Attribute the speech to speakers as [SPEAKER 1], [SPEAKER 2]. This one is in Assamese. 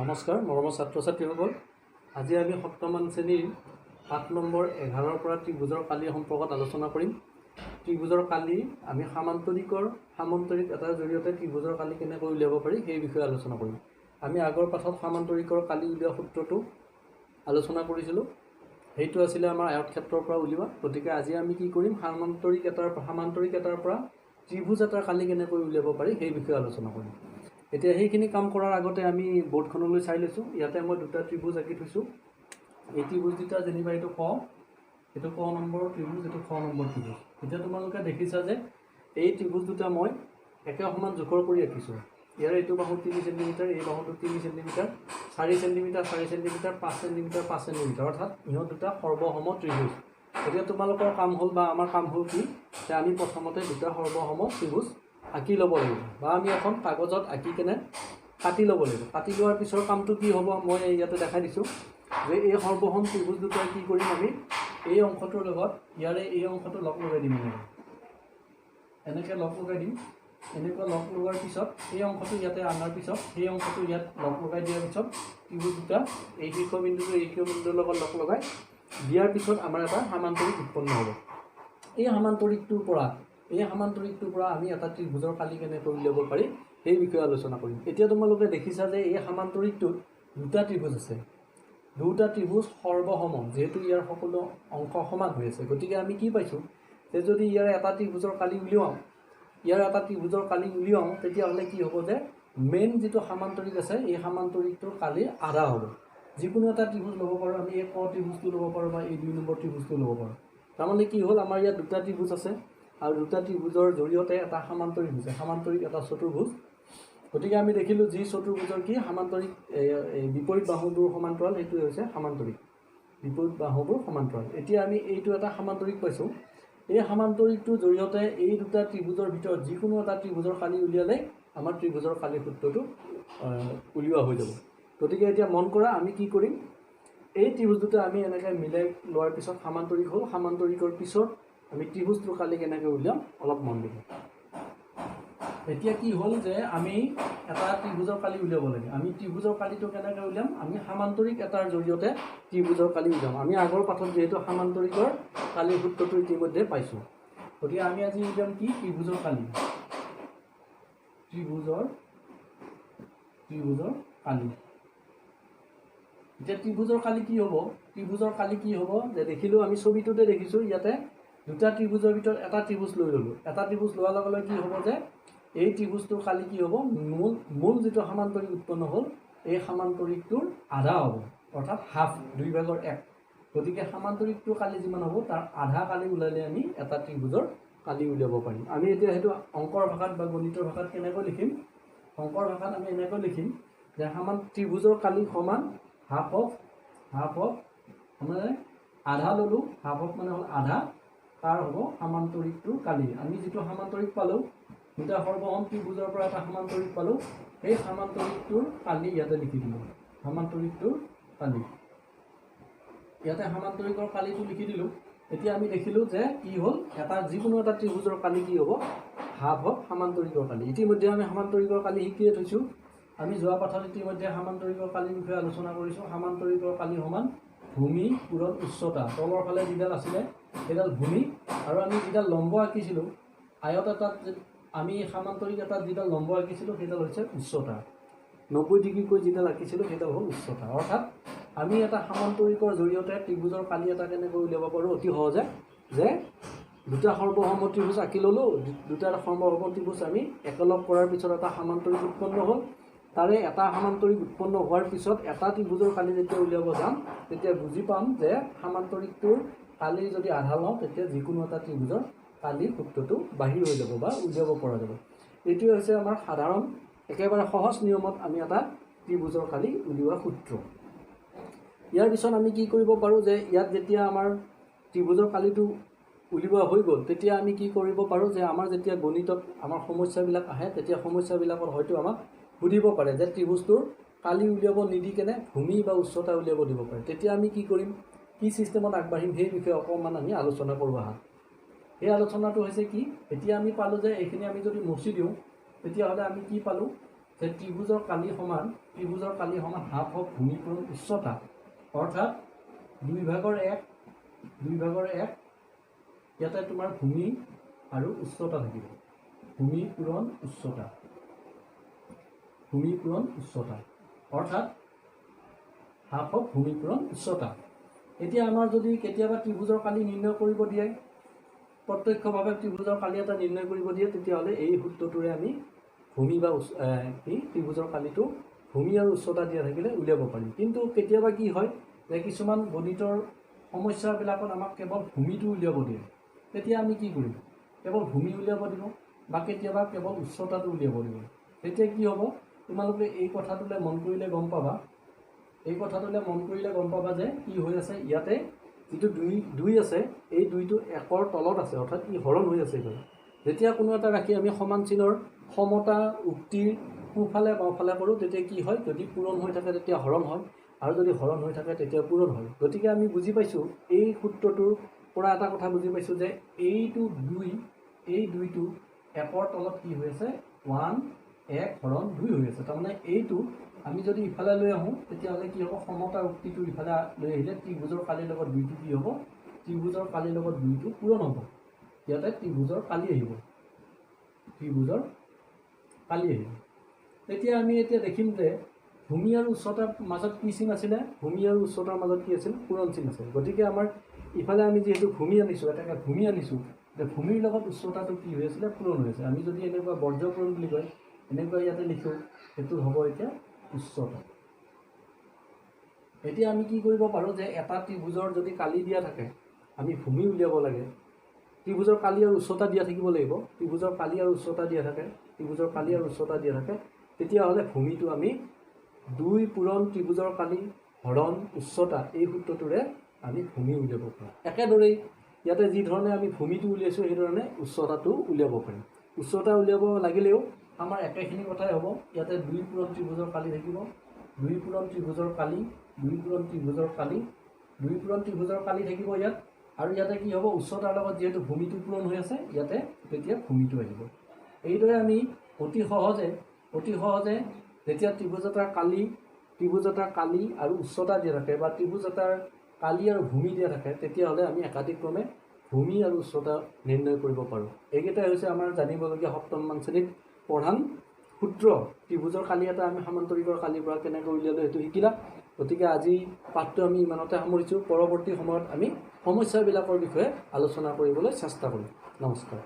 [SPEAKER 1] নমস্কাৰ মৰমৰ ছাত্ৰ ছাত্ৰীসকল, আজি আমি সপ্তমমান শ্ৰেণীৰ ৮ নম্বৰ 11ৰ পৰা ত্ৰিভুজৰ কালি সম্পৰ্কত আলোচনা কৰিম। ত্ৰিভুজৰ কালি আমি সামান্তৰিক এটাৰ জৰিয়তে ত্ৰিভুজৰ কালি কেনেকৈ উলিয়াব পাৰি সেই বিষয়ে আলোচনা কৰিম। আমি আগৰ পাঠত সামান্তৰিকৰ কালি উলিওৱা সূত্ৰটো আলোচনা কৰিছিলোঁ। সেইটো আছিলে আমাৰ আয়তক্ষেত্ৰৰ পৰা উলিওৱা। গতিকে আজি আমি কি কৰিম, সামান্তৰিক এটাৰ পৰা ত্ৰিভুজ এটাৰ কালি কেনেকৈ উলিয়াব পাৰি সেই বিষয়ে আলোচনা কৰিম। এতিয়া সেইখিনি কাম কৰাৰ আগতে আমি বোৰ্ডখনলৈ চাই লৈছোঁ। ইয়াতে মই দুটা ত্ৰিভুজ আঁকি থৈছোঁ। এই ত্ৰিভুজ দুটা যেনিবা এইটো ক নম্বৰ ত্ৰিভুজ, এইটো খ নম্বৰ ত্ৰিভুজ। এতিয়া তোমালোকে দেখিছা যে এই ত্ৰিভুজ দুটা মই একে সমান জোখৰ কৰি আঁকিছোঁ। ইয়াৰ এইটো বাহু 3 চেণ্টিমিটাৰ, এই বাহুটো 3 centimetre, 4 centimetre 4 centimetre, 5 centimetre 5 centimetre, অৰ্থাৎ ইহঁত দুটা সৰ্বসম ত্ৰিভুজ। এতিয়া তোমালোকৰ কাম হ'ল বা আমাৰ কাম হ'ল কি, যে আমি প্ৰথমতে দুটা সৰ্বসম ত্ৰিভুজ আঁকি ল'ব লাগিব, বা আমি এখন কাগজত আঁকি কেনে কাটি ল'ব লাগিব। কাটি লোৱাৰ পিছৰ কামটো কি হ'ব, মই ইয়াতে দেখাই দিছোঁ যে এই সৰ্বসম ত্ৰিভুজ দুটাই কি কৰিম, আমি এই অংশটোৰ লগত ইয়াৰে এই অংশটো লগ লগাই দিম। এনেকৈ লগ লগাই দিম। এনেকুৱা লগ লগোৱাৰ পিছত এই অংশটো ইয়াতে অনাৰ পিছত সেই অংশটো ইয়াত লগ লগাই দিয়াৰ পিছত ত্ৰিভুজ দুটা এই শীৰ্ষবিন্দুটো এই শীৰ্ষবিন্দুৰ লগত লগ লগাই দিয়াৰ পিছত আমাৰ এটা সামান্তৰিক উৎপন্ন হ'ব। এই সামান্তৰিকটোৰ পৰা আমি এটা ত্ৰিভুজৰ কালি কেনেকৈ উলিয়াব পাৰি সেই বিষয়ে আলোচনা কৰিম। এতিয়া তোমালোকে দেখিছা যে এই সামান্তৰিকটোত দুটা ত্ৰিভুজ আছে। দুটা ত্ৰিভুজ সৰ্বসম, যিহেতু ইয়াৰ সকলো অংশ সমান হৈ আছে। গতিকে আমি কি পাইছোঁ, যে যদি ইয়াৰ এটা ত্ৰিভুজৰ কালি উলিয়াওঁ, তেতিয়াহ'লে কি হ'ব, যে মেইন যিটো সামান্তৰিক আছে এই সামান্তৰিকটোৰ কালি আধা হ'ব। যিকোনো এটা ত্ৰিভুজ ল'ব পাৰোঁ আমি, এই ক ত্ৰিভুজটো ল'ব পাৰোঁ বা এই 2 নম্বৰ ত্ৰিভুজটো ল'ব পাৰোঁ। তাৰমানে কি হ'ল, আমাৰ ইয়াত দুটা ত্ৰিভুজ আছে আৰু দুটা ত্ৰিভুজৰ জৰিয়তে এটা সামান্তৰিক হৈছে, সামান্তৰিক এটা চতুৰ্ভুজ। গতিকে আমি দেখিলোঁ যি চতুৰ্ভুজৰ কি সামান্তৰিক বিপৰীত বাহুবোৰ সমান্তৰাল, সেইটোৱে হৈছে সামান্তৰিক। বিপৰীত বাহুবোৰ সমান্তৰাল। এতিয়া আমি এইটো এটা সামান্তৰিক পাইছোঁ। এই সামান্তৰিকটোৰ জৰিয়তে এই দুটা ত্ৰিভুজৰ ভিতৰত যিকোনো এটা ত্ৰিভুজৰ কালি উলিয়ালে আমাৰ ত্ৰিভুজৰ কালি সূত্ৰটো উলিওৱা হৈ যাব। গতিকে এতিয়া মন কৰা, আমি কি কৰিম, এই ত্ৰিভুজ দুটা আমি এনেকৈ মিলাই লোৱাৰ পিছত সামান্তৰিক হ'ল। সামান্তৰিকৰ পিছত আমি ত্ৰিভুজটোৰ কালি কেনেকৈ উলিয়াম অলপ মন দিব। এতিয়া কি হ'ল, যে আমি এটা ত্ৰিভুজৰ কালি উলিয়াব লাগে। আমি ত্ৰিভুজৰ কালিটো কেনেকৈ উলিয়াম, আমি সামান্তৰিক এটাৰ জৰিয়তে ত্ৰিভুজৰ কালি উলিয়াম। আমি আগৰ পাঠত যিহেতু সামান্তৰিকৰ কালিৰ সূত্ৰটো ইতিমধ্যে পাইছোঁ। গতিকে আমি আজি উলিয়াম কি, ত্ৰিভুজৰ কালি। ত্ৰিভুজৰ কালি। এতিয়া ত্ৰিভুজৰ কালি কি হ'ব, যে দেখিলোঁ আমি ছবিটোতে দেখিছোঁ, ইয়াতে দুটা ত্ৰিভুজৰ ভিতৰত এটা ত্ৰিভুজ লৈ ল'লোঁ। এটা ত্ৰিভুজ লোৱাৰ লগে লগে কি হ'ব, যে এই ত্ৰিভুজটোৰ কালি কি হ'ব, মূল যিটো সামান্তৰিক উৎপন্ন হ'ল এই সামান্তৰিকটোৰ আধা হ'ব, অৰ্থাৎ হাফ, 2/1। গতিকে সামান্তৰিকটোৰ কালি যিমান হ'ব তাৰ আধা কালি ওলালে আমি এটা ত্ৰিভুজৰ কালি উলিয়াব পাৰিম। আমি এতিয়া সেইটো অংকৰ ভাষাত বা গণিতৰ ভাষাত কেনেকৈ লিখিম, অংকৰ ভাষাত আমি এনেকৈ লিখিম যে ত্ৰিভুজৰ কালি সমান হাফ অফ মানে আধা ল'লোঁ, হাফ অফ মানে হ'ল আধা, তাৰ হ'ব সামান্তৰিকটোৰ কালি। আমি যিটো সামান্তৰিক পালোঁ, দুটা সৰ্বসম ত্ৰিভুজৰ পৰা এটা সামান্তৰিক পালোঁ, সেই সামান্তৰিকটোৰ কালি ইয়াতে লিখি দিলোঁ। সামান্তৰিকটোৰ কালি ইয়াতে সামান্তৰিকৰ কালিটো লিখি দিলোঁ। এতিয়া আমি দেখিলোঁ যে কি হ'ল, যিকোনো এটা ত্ৰিভুজৰ কালি কি হ'ব, হাফ অফ সামান্তৰিকৰ কালি। ইতিমধ্যে আমি সামান্তৰিকৰ কালি শিকিয়ে থৈছোঁ। আমি যোৱা পাঠত ইতিমধ্যে সামান্তৰিকৰ কালিৰ বিষয়ে আলোচনা কৰিছোঁ। সামান্তৰিকৰ কালি সমান ভূমি পূৰণ উচ্চতা। তলৰ ফালে যিডাল আছিলে সেইডাল ভূমি, আৰু আমি যিডাল লম্ব আঁকিছিলোঁ আয়ত এটাত, আমি সামান্তৰিক এটাত যিডাল লম্ব আঁকিছিলোঁ সেইডাল হৈছে উচ্চতা। 90 ডিগ্ৰীকৈ যিডাল আঁকিছিলোঁ সেইডাল হ'ল উচ্চতা। অৰ্থাৎ আমি এটা সামান্তৰিকৰ জৰিয়তে ত্ৰিভুজৰ কালি এটা কেনেকৈ উলিয়াব পাৰোঁ অতি সহজে, যে দুটা সৰ্বসম ত্ৰিভুজ আঁকি ল'লোঁ, দুটা সৰ্বসম ত্ৰিভুজ আমি একেলগ কৰাৰ পিছত এটা সামান্তৰিক উৎপন্ন হ'ল। তাৰে এটা সামান্তৰিক উৎপন্ন হোৱাৰ পিছত এটা ত্ৰিভুজৰ কালি যেতিয়া উলিয়াব যাম, তেতিয়া বুজি পাম যে সামান্তৰিকটোৰ কালি যদি আধা লওঁ, তেতিয়া যিকোনো এটা ত্ৰিভুজৰ কালিৰ সূত্ৰটো বাহিৰ হৈ যাব বা উলিয়াব পৰা যাব। এইটোৱে হৈছে আমাৰ সাধাৰণ একেবাৰে সহজ নিয়মত আমি এটা ত্ৰিভুজৰ কালি উলিওৱা সূত্ৰ। ইয়াৰ পিছত আমি কি কৰিব পাৰোঁ, যে ইয়াত যেতিয়া আমাৰ ত্ৰিভুজৰ কালিটো উলিওৱা হৈ গ'ল, তেতিয়া আমি কি কৰিব পাৰোঁ, যে আমাৰ যেতিয়া গণিতত আমাৰ সমস্যাবিলাক আহে, তেতিয়া সমস্যাবিলাকত হয়তো আমাক সুধিব পাৰে যে ত্ৰিভুজটোৰ কালি উলিয়াব নিদি কেনে ভূমি বা উচ্চতা উলিয়াব দিব পাৰে। তেতিয়া আমি কি কৰিম, কি ছিষ্টেমত আগবাঢ়িম, সেই বিষয়ে অকণমান আমি আলোচনা কৰোঁ আহা। সেই আলোচনাটো হৈছে কি, এতিয়া আমি পালোঁ যে এইখিনি আমি যদি মচি দিওঁ, তেতিয়াহ'লে আমি কি পালোঁ, যে ত্ৰিভুজৰ কালি সমান হাফ অফ ভূমি পূৰণ উচ্চতা, অৰ্থাৎ 2/1 ইয়াতে তোমাৰ ভূমি আৰু উচ্চতা থাকিব। ভূমি পূৰণ উচ্চতা অৰ্থাৎ হাফ অফ ভূমি পূৰণ উচ্চতা। এতিয়া আমাৰ যদি কেতিয়াবা ত্ৰিভুজৰ কালি নিৰ্ণয় কৰিব দিয়ে, প্ৰত্যক্ষভাৱে ত্ৰিভুজৰ কালি এটা নিৰ্ণয় কৰিব দিয়ে, তেতিয়াহ'লে এই সূত্ৰটোৰে আমি ভূমি বা ত্ৰিভুজৰ কালিটো ভূমি আৰু উচ্চতা দিয়া থাকিলে উলিয়াব পাৰিম। কিন্তু কেতিয়াবা কি হয় যে কিছুমান গণিতৰ সমস্যাবিলাকত আমাক কেৱল ভূমিটো উলিয়াব দিয়ে, তেতিয়া আমি কি কৰিম? কেৱল ভূমি উলিয়াব দিব বা কেতিয়াবা কেৱল উচ্চতাটো উলিয়াব দিব। তেতিয়া কি হ'ব, তোমালোকে এই কথাটোলৈ মন কৰিলে গম পাবা, যে কি হৈ আছে ইয়াতে যিটো 2 আছে, এই 2টো 1ৰ তলত আছে, অৰ্থাৎ ই হৰণ হৈ আছে। যেতিয়া কোনো এটা ৰাশি আমি সমান চিনৰ সমতা উক্তিৰ সোঁফালে বাওঁফালে কৰোঁ, তেতিয়া কি হয়? যদি পূৰণ হৈ থাকে তেতিয়া হৰণ হয়, আৰু যদি হৰণ হৈ থাকে তেতিয়া পূৰণ হয়। গতিকে আমি বুজি পাইছোঁ, এই সূত্ৰটোৰ পৰা এটা কথা বুজি পাইছোঁ যে এই 2টো 1ৰ তলত কি হৈ আছে? 1/2 হৈ আছে। তাৰমানে এইটো আমি যদি ইফালে লৈ আহোঁ, তেতিয়াহ'লে কি হ'ব? সমতা উক্তিটো ইফালে লৈ আহিলে ত্ৰিভুজৰ কালিৰ লগত 2টো কি হ'ব? ত্ৰিভুজৰ কালিৰ লগত 2টো পূৰণ হ'ব। ইয়াতে ত্ৰিভুজৰ কালি আহিব। তেতিয়া আমি এতিয়া দেখিম যে ভূমি আৰু উচ্চতাৰ মাজত কি চিন আছিলে? ভূমি আৰু উচ্চতাৰ মাজত কি আছিল? পূৰণ চিন আছিল। গতিকে আমাৰ ইফালে আমি যিহেতু ভূমি আনিছোঁ, যে ভূমিৰ লগত উচ্চতাটো কি হৈ আছিলে? পূৰণ হৈ আছে। আমি যদি এনেকুৱা বৰ্জ্য পূৰণ বুলি কয়, এনেকুৱা ইয়াতে লিখোঁ, সেইটো হ'ব এতিয়া উচ্চতা। এতিয়া আমি কি কৰিব পাৰোঁ যে এটা ত্ৰিভুজৰ যদি কালি দিয়া থাকে, আমি ভূমি উলিয়াব লাগে, ত্ৰিভুজৰ কালি আৰু উচ্চতা দিয়া থাকিব লাগিব। ত্ৰিভুজৰ কালি আৰু উচ্চতা দিয়া থাকে, তেতিয়াহ'লে ভূমিটো আমি 2 পূৰণ ত্ৰিভুজৰ কালি হৰণ উচ্চতা, এই সূত্ৰটোৰে আমি ভূমি উলিয়াব পাৰোঁ। একেদৰেই ইয়াতে যি ধৰণে আমি ভূমিটো উলিয়াইছোঁ, সেইধৰণে উচ্চতাটো উলিয়াব পাৰিম। উচ্চতা উলিয়াব লাগিলেও আমাৰ একেখিনি কথাই হ'ব। ইয়াতে 2 পূৰণ ত্ৰিভুজৰ কালি থাকিব, 2 পূৰণ ত্ৰিভুজৰ কালি থাকিব ইয়াত। আৰু ইয়াতে কি হ'ব? উচ্চতাৰ লগত যিহেতু ভূমিটো পূৰণ হৈ আছে, ইয়াতে তেতিয়া ভূমিটো আহিব। এইদৰে আমি অতি সহজে যেতিয়া ত্ৰিভুজতাৰ কালি আৰু উচ্চতা দিয়া থাকে, বা ত্ৰিভুজতাৰ কালি আৰু ভূমি দিয়া থাকে, তেতিয়াহ'লে আমি একাধিক্ৰমে ভূমি আৰু উচ্চতা নিৰ্ণয় কৰিব পাৰোঁ। এইকেইটাই হৈছে আমাৰ জানিবলগীয়া 7ম শ্ৰেণীত প্ৰধান সূত্ৰ। ত্ৰিভুজৰ কালি এটা আমি সামান্তৰিকৰ কালিৰ পৰা কেনেকৈ উলিয়ালোঁ সেইটো শিকিলা। গতিকে আজি পাঠটো আমি ইমানতে সামৰিছোঁ। পৰৱৰ্তী সময়ত আমি সমস্যাবিলাকৰ বিষয়ে আলোচনা কৰিবলৈ চেষ্টা কৰিম। নমস্কাৰ।